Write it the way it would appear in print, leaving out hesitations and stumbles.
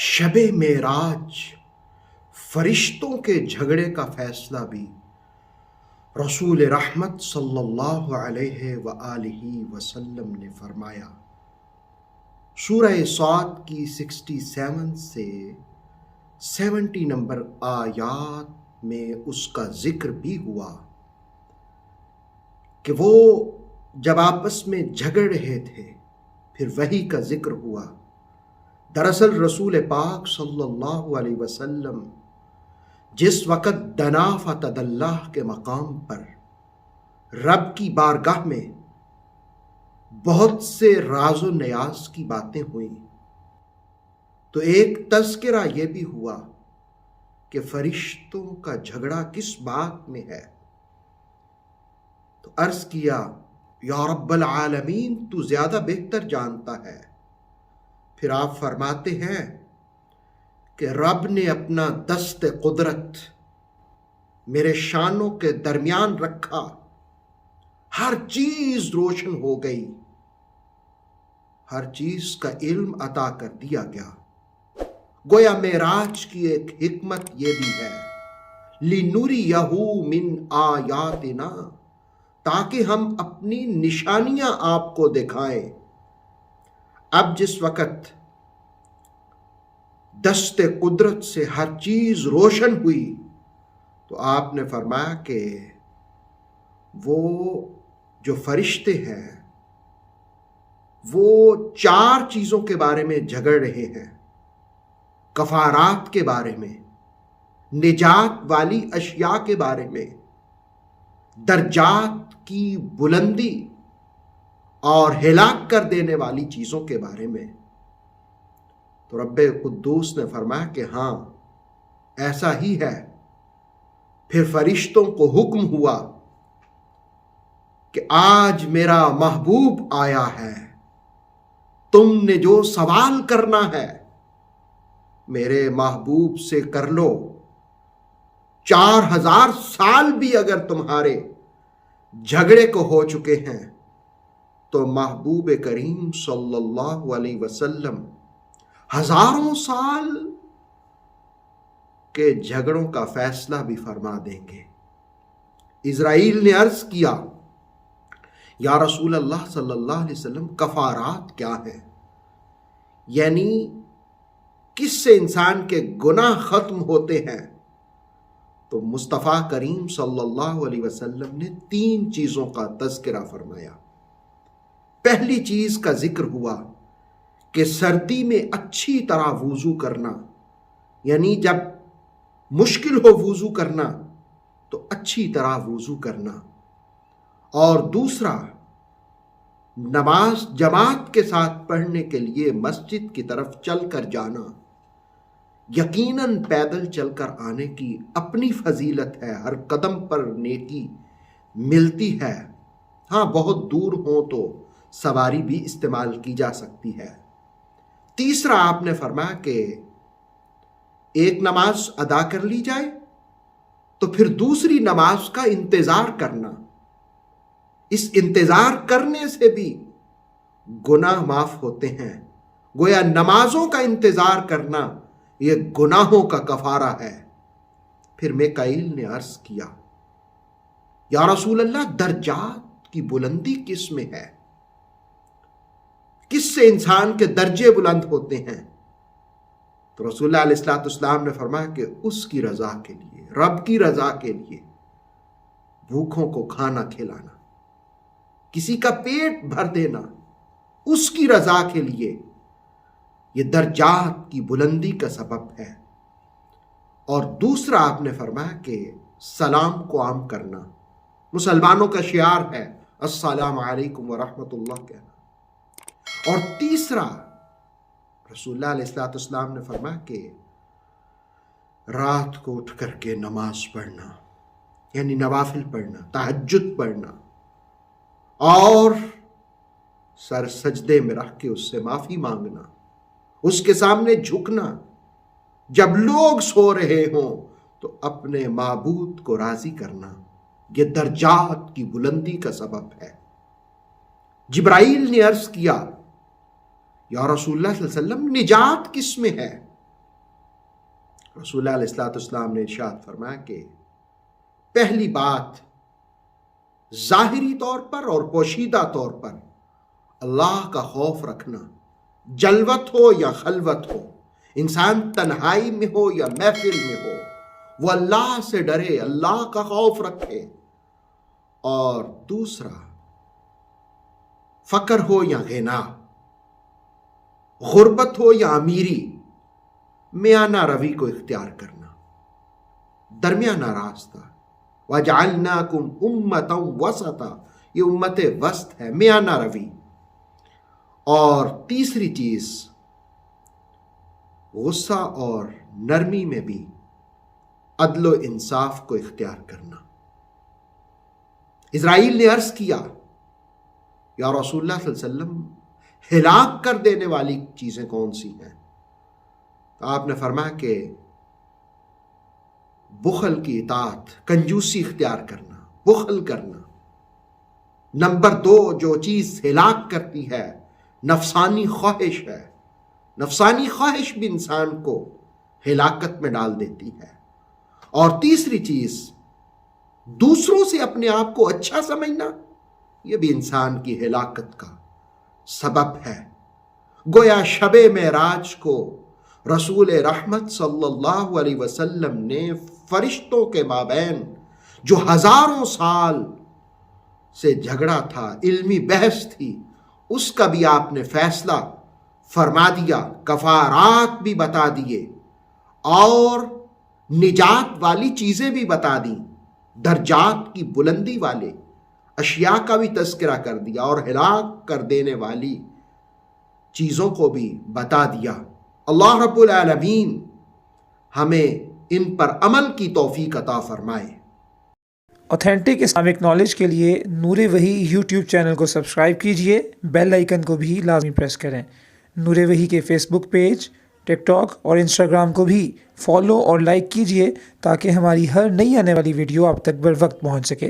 شب معراج فرشتوں کے جھگڑے کا فیصلہ بھی رسول رحمت صلی اللہ علیہ وآلہ وسلم نے فرمایا۔ سورہ صاد کی 67 سے 70 نمبر آیات میں اس کا ذکر بھی ہوا کہ وہ جب آپس میں جھگڑ رہے تھے پھر وحی کا ذکر ہوا۔ دراصل رسول پاک صلی اللہ علیہ وسلم جس وقت دنا فتدلہ کے مقام پر رب کی بارگاہ میں بہت سے راز و نیاز کی باتیں ہوئیں تو ایک تذکرہ یہ بھی ہوا کہ فرشتوں کا جھگڑا کس بات میں ہے۔ تو عرض کیا یا رب العالمین تو زیادہ بہتر جانتا ہے۔ پھر آپ فرماتے ہیں کہ رب نے اپنا دست قدرت میرے شانوں کے درمیان رکھا، ہر چیز روشن ہو گئی، ہر چیز کا علم عطا کر دیا گیا۔ گویا معراج کی ایک حکمت یہ بھی ہے لِنُرِيَهُ مِنْ آیاتنا، تاکہ ہم اپنی نشانیاں آپ کو دکھائیں۔ اب جس وقت دست قدرت سے ہر چیز روشن ہوئی تو آپ نے فرمایا کہ وہ جو فرشتے ہیں وہ 4 چیزوں کے بارے میں جھگڑ رہے ہیں، کفارات کے بارے میں، نجات والی اشیاء کے بارے میں، درجات کی بلندی اور ہلاک کر دینے والی چیزوں کے بارے میں۔ تو رب قدوس نے فرمایا کہ ہاں ایسا ہی ہے۔ پھر فرشتوں کو حکم ہوا کہ آج میرا محبوب آیا ہے، تم نے جو سوال کرنا ہے میرے محبوب سے کر لو۔ 4000 سال بھی اگر تمہارے جھگڑے کو ہو چکے ہیں تو محبوب کریم صلی اللہ علیہ وسلم ہزاروں سال کے جھگڑوں کا فیصلہ بھی فرما دیں گے۔ اسرائیل نے عرض کیا یا رسول اللہ صلی اللہ علیہ وسلم کفارات کیا ہیں؟ یعنی کس سے انسان کے گناہ ختم ہوتے ہیں؟ تو مصطفیٰ کریم صلی اللہ علیہ وسلم نے 3 چیزوں کا تذکرہ فرمایا۔ پہلی چیز کا ذکر ہوا کہ سردی میں اچھی طرح وضو کرنا، یعنی جب مشکل ہو وضو کرنا تو اچھی طرح وضو کرنا، اور دوسرا نماز جماعت کے ساتھ پڑھنے کے لیے مسجد کی طرف چل کر جانا۔ یقیناً پیدل چل کر آنے کی اپنی فضیلت ہے، ہر قدم پر نیکی ملتی ہے۔ ہاں بہت دور ہو تو سواری بھی استعمال کی جا سکتی ہے۔ تیسرا آپ نے فرمایا کہ ایک نماز ادا کر لی جائے تو پھر دوسری نماز کا انتظار کرنا، اس انتظار کرنے سے بھی گناہ معاف ہوتے ہیں۔ گویا نمازوں کا انتظار کرنا یہ گناہوں کا کفارہ ہے۔ پھر میکائیل نے عرض کیا یا رسول اللہ درجات کی بلندی کس میں ہے؟ کس سے انسان کے درجے بلند ہوتے ہیں؟ تو رسول اللہ علیہ السلام نے فرمایا کہ اس کی رضا کے لیے، رب کی رضا کے لیے بھوکھوں کو کھانا کھلانا، کسی کا پیٹ بھر دینا، اس کی رضا کے لیے یہ درجات کی بلندی کا سبب ہے۔ اور دوسرا آپ نے فرمایا کہ سلام کو عام کرنا، مسلمانوں کا شعار ہے السلام علیکم ورحمۃ اللہ کہنا۔ اور تیسرا رسول اللہ علیہ السلام نے فرمایا کہ رات کو اٹھ کر کے نماز پڑھنا، یعنی نوافل پڑھنا، تہجد پڑھنا، اور سر سجدے میں رکھ کے اس سے معافی مانگنا، اس کے سامنے جھکنا، جب لوگ سو رہے ہوں تو اپنے معبود کو راضی کرنا، یہ درجات کی بلندی کا سبب ہے۔ جبرائیل نے عرض کیا یا رسول اللہ صلی اللہ علیہ وسلم نجات کس میں ہے؟ رسول اللہ علیہ السلام نے ارشاد فرمایا کہ پہلی بات ظاہری طور پر اور پوشیدہ طور پر اللہ کا خوف رکھنا، جلوت ہو یا خلوت ہو، انسان تنہائی میں ہو یا محفل میں ہو، وہ اللہ سے ڈرے، اللہ کا خوف رکھے۔ اور دوسرا، فقر ہو یا غنا، غربت ہو یا امیری، میانہ روی کو اختیار کرنا، درمیانہ راستہ۔ وَجَعَلْنَاكُمْ أُمَّةً وَسَطًا، یہ امت وسط ہے، میانہ روی۔ اور تیسری چیز، غصہ اور نرمی میں بھی عدل و انصاف کو اختیار کرنا۔ اسرائیل نے عرض کیا، یا رسول اللہ صلی اللہ علیہ وسلم، ہلاک کر دینے والی چیزیں کون سی ہیں؟ تو آپ نے فرمایا کہ بخل کی اطاعت، کنجوسی اختیار کرنا، بخل کرنا۔ نمبر 2 جو چیز ہلاک کرتی ہے، نفسانی خواہش ہے۔ نفسانی خواہش بھی انسان کو ہلاکت میں ڈال دیتی ہے۔ اور تیسری چیز، دوسروں سے اپنے آپ کو اچھا سمجھنا، یہ بھی انسان کی ہلاکت کا سبب ہے۔ گویا شب معراج کو رسول رحمت صلی اللہ علیہ وسلم نے فرشتوں کے مابین جو ہزاروں سال سے جھگڑا تھا، علمی بحث تھی، اس کا بھی آپ نے فیصلہ فرما دیا، کفارات بھی بتا دیے اور نجات والی چیزیں بھی بتا دیں، درجات کی بلندی والے اشیاء کا بھی تذکرہ کر دیا اور ہلاک کر دینے والی چیزوں کو بھی بتا دیا۔ اللہ رب العالمین ہمیں ان پر عمل کی توفیق عطا فرمائے۔ اوتھینٹک اسلامک نالج کے لیے نور وحی یوٹیوب چینل کو سبسکرائب کیجئے، بیل آئیکن کو بھی لازمی پریس کریں۔ نور وحی کے فیس بک پیج، ٹک ٹاک اور انسٹاگرام کو بھی فالو اور لائک کیجئے تاکہ ہماری ہر نئی آنے والی ویڈیو آپ تک بر وقت پہنچ سکے۔